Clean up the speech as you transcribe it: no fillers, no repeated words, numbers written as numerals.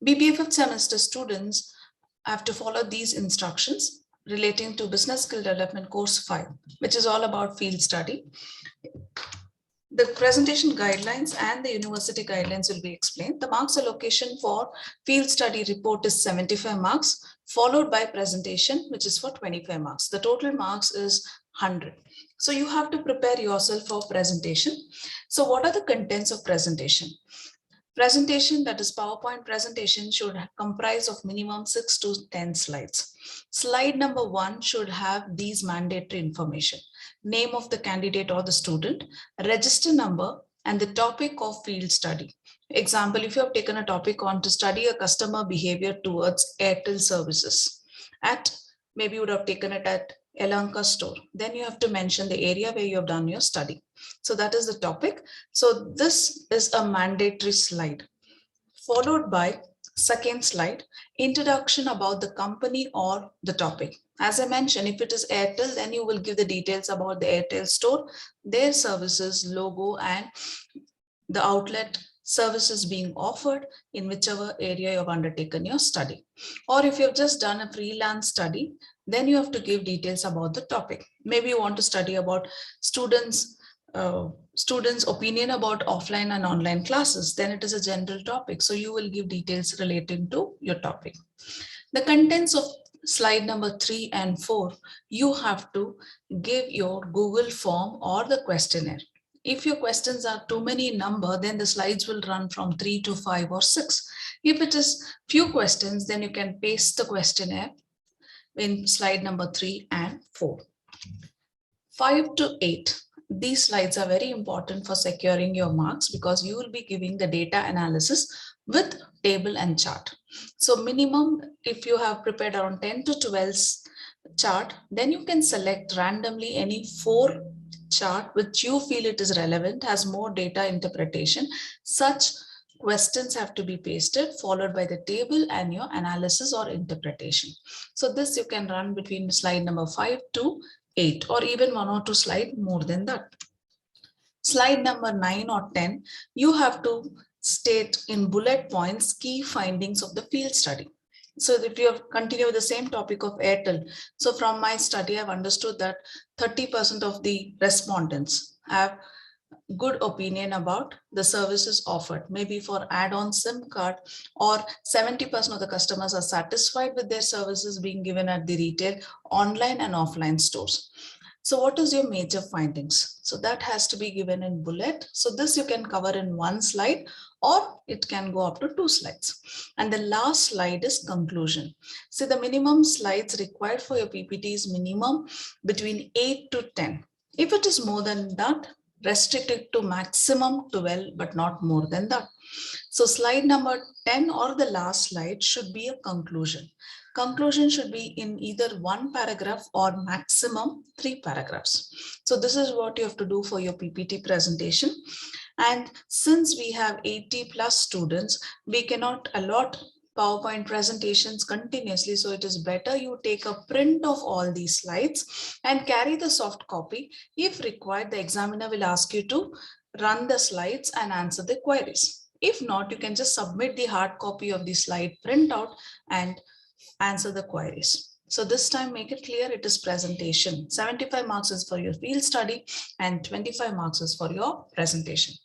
BBA 5th semester students have to follow these instructions relating to Business Skill Development Course 5, which is all about field study. The presentation guidelines and the university guidelines will be explained. The marks allocation for field study report is 75 marks, followed by presentation, which is for 25 marks. The total marks is 100. So you have to prepare yourself for presentation. So what are the contents of presentation? Presentation, that is PowerPoint presentation, should comprise of minimum 6 to 10 slides. Slide number 1 should have these mandatory information: name of the candidate or the student, register number, and the topic of field study. Example, if you have taken a topic on to study a customer behavior towards Airtel services, maybe you would have taken it at Elanka store, then you have to mention the area where you have done your study. So that is the topic. So this is a mandatory slide, followed by second slide, introduction about the company or the topic. As I mentioned, if it is Airtel, then you will give the details about the Airtel store, their services, logo, and the outlet services being offered in whichever area you have undertaken your study. Or if you have just done a freelance study, then you have to give details about the topic. Maybe you want to study about students' opinion about offline and online classes, then it is a general topic. So you will give details relating to your topic. The contents of slide number 3 and 4, you have to give your Google form or the questionnaire. If your questions are too many in number, then the slides will run from 3 to 5 or 6. If it is few questions, then you can paste the questionnaire in slide number 3 and 4. 5 to 8. These slides are very important for securing your marks because you will be giving the data analysis with table and chart. So minimum, if you have prepared around 10 to 12 chart, then you can select randomly any 4 chart which you feel it is relevant, has more data interpretation. Such questions have to be pasted, followed by the table and your analysis or interpretation. So this you can run between slide number 5 to 8, or even 1 or 2 slides more than that. Slide number 9 or 10, you have to state in bullet points key findings of the field study. So if you continue with the same topic of Airtel, so from my study, I've understood that 30% of the respondents have good opinion about the services offered, maybe for add-on SIM card, or 70% of the customers are satisfied with their services being given at the retail, online and offline stores. So what is your major findings? So that has to be given in bullet. So this you can cover in 1 slide, or it can go up to 2 slides. And the last slide is conclusion. So the minimum slides required for your PPT is minimum between 8 to 10. If it is more than that, restrict it to maximum 12, but not more than that. So slide number 10 or the last slide should be a conclusion. Conclusion should be in either 1 paragraph or maximum 3 paragraphs. So this is what you have to do for your PPT presentation. And since we have 80+ students, we cannot allot PowerPoint presentations continuously. So it is better you take a print of all these slides and carry the soft copy. If required, the examiner will ask you to run the slides and answer the queries. If not, you can just submit the hard copy of the slide printout and answer the queries. So this time, make it clear it is presentation. 75 marks is for your field study and 25 marks is for your presentation.